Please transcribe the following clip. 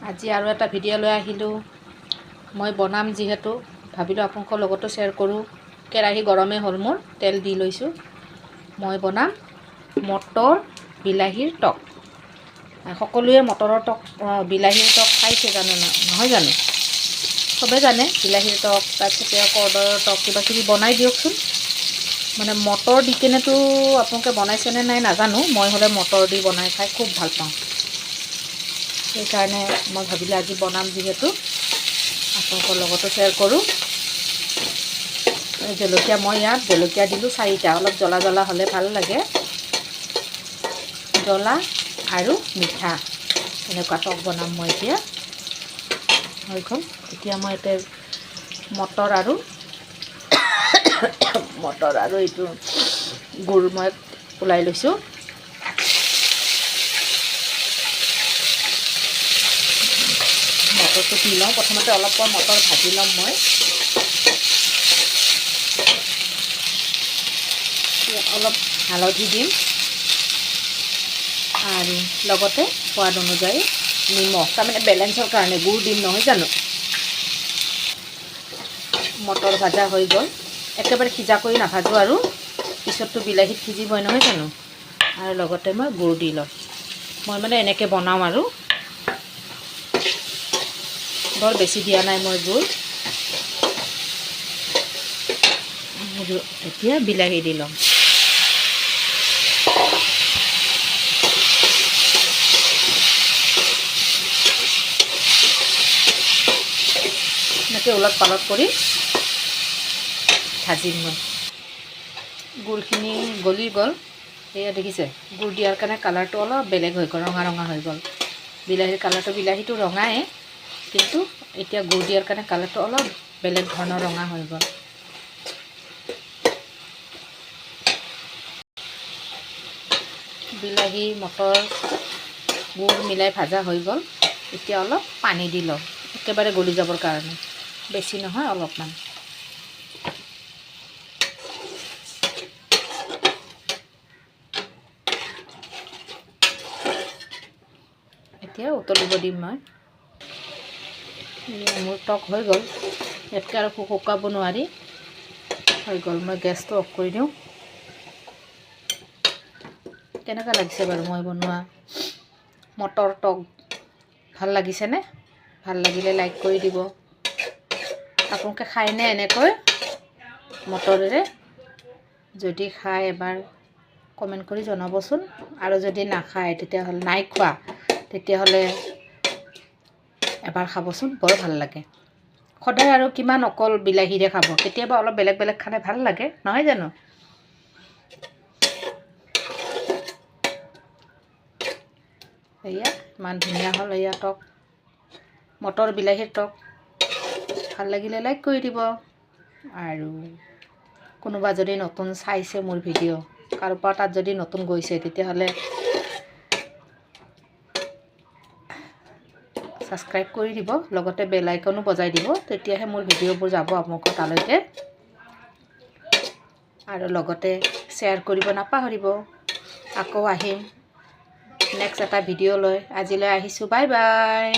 আজি আৰু এটা ভিডিঅ' লৈ আহিলোঁ। মই বনাম যিহেতু ভাবিলোঁ আপোনালোকৰ লগতো শ্বেয়াৰ কৰোঁ। কেৰাহী গৰমেই হ'ল, মোৰ তেল দি লৈছোঁ। মই বনাম মটৰ বিলাহীৰ টক। সকলোৱে মটৰৰ টক বিলাহীৰ টক খাইছে জানো? নহয় জানো? চবেই জানে বিলাহীৰ টক, তাৰপিছতে কৰ্দৈৰ টক কিবা কিবি বনাই দিয়কচোন। মানে মটৰ দি কেনেতো আপোনালোকে বনাইছেনে নাই নাজানো। মই হ'লে মটৰ দি বনাই খাই খুব ভাল পাওঁ। সেইকাৰণে মই ভাবিলোঁ আজি বনাম যিহেতু আপোনালোকৰ লগতো শ্বেয়াৰ কৰোঁ। জলকীয়া মই ইয়াত জলকীয়া দিলোঁ 4টা, অলপ জ্বলা জ্বলা হ'লে ভাল লাগে। জ্বলা আৰু মিঠা এনেকুৱা টক বনাম মই এতিয়া। হৈ গ'ল। এতিয়া মই ইয়াতে মটৰ আৰু এইটো গুড় মই ওলাই লৈছোঁ। মটৰটো দি লওঁ। প্ৰথমতে অলপ মটৰ ভাজি ল'ম মই। অলপ হালধি দিম আৰু লগতে সোৱাদ অনুযায়ী নিমখ, তাৰমানে বেলেঞ্চৰ কাৰণে গুড় দিম, নহয় জানো? মটৰ ভাজা হৈ গ'ল। একেবাৰে সিজা কৰি নাভাজোঁ আৰু পিছততো বিলাহীত সিজিবই, নহয় জানো? আৰু লগতে মই গুড় দি লওঁ। মই মানে এনেকৈ বনাওঁ আৰু বৰ বেছি দিয়া নাই মই গুড়। এতিয়া বিলাহী দি ল'ম। এনেকৈ ওলট পালট কৰি ভাজিম মই। গুড়খিনি গলি গ'ল। এয়া দেখিছে, গুড় দিয়াৰ কাৰণে কালাৰটো অলপ বেলেগ হৈ গ'ল, ৰঙা ৰঙা হৈ গ'ল। বিলাহীৰ কালাৰটো, বিলাহীটো ৰঙাই, কিন্তু এতিয়া গুড় দিয়াৰ কাৰণে কালাৰটো অলপ বেলেগ ধৰণৰ ৰঙা হৈ গ'ল। বিলাহী, মটৰ, গুড় মিলাই ভাজা হৈ গ'ল। এতিয়া অলপ পানী দি লওঁ, একেবাৰে গলি যাবৰ কাৰণে। বেছি নহয়, অলপমান। এতিয়া উতলিব দিম মই। মোৰ টক হৈ গ'ল। ইয়াতকৈ আৰু শুকাব নোৱাৰি। হৈ গ'ল। মই গেছটো অফ কৰি দিওঁ। কেনেকুৱা লাগিছে বাৰু মই বনোৱা মটৰ টক? ভাল লাগিছেনে? ভাল লাগিলে লাইক কৰি দিব। আপোনালোকে খায়নে এনেকৈ মটৰেৰে? যদি খায় এবাৰ কমেণ্ট কৰি জনাবচোন। আৰু যদি নাখায়, তেতিয়াহ'লে নাই খোৱা, তেতিয়াহ'লে এবাৰ খাবচোন, বৰ ভাল লাগে। সদায় আৰু কিমান অকল বিলাহীৰে খাব? কেতিয়াবা অলপ বেলেগ বেলেগ খালে ভাল লাগে, নহয় জানো? এয়া ইমান ধুনীয়া হ'ল এয়া টক, মটৰ বিলাহীৰ টক। ভাল লাগিলে লাইক কৰি দিব। আৰু কোনোবা যদি নতুন চাইছে মোৰ ভিডিঅ', কাৰোবাৰ তাত যদি নতুন গৈছে, তেতিয়াহ'লে ছাবস্ক্ৰাইব কৰি দিব। লগতে বেল আইকনো বজাই দিব, তেতিয়াহে মোৰ ভিডিঅ'বোৰ যাব আপোনালোকৰ তালৈকে। আৰু লগতে শ্বেয়াৰ কৰিব নাপাহৰিব। আকৌ আহিম নেক্সট এটা ভিডিঅ' লৈ। আজিলৈ আহিছোঁ, বাই বাই।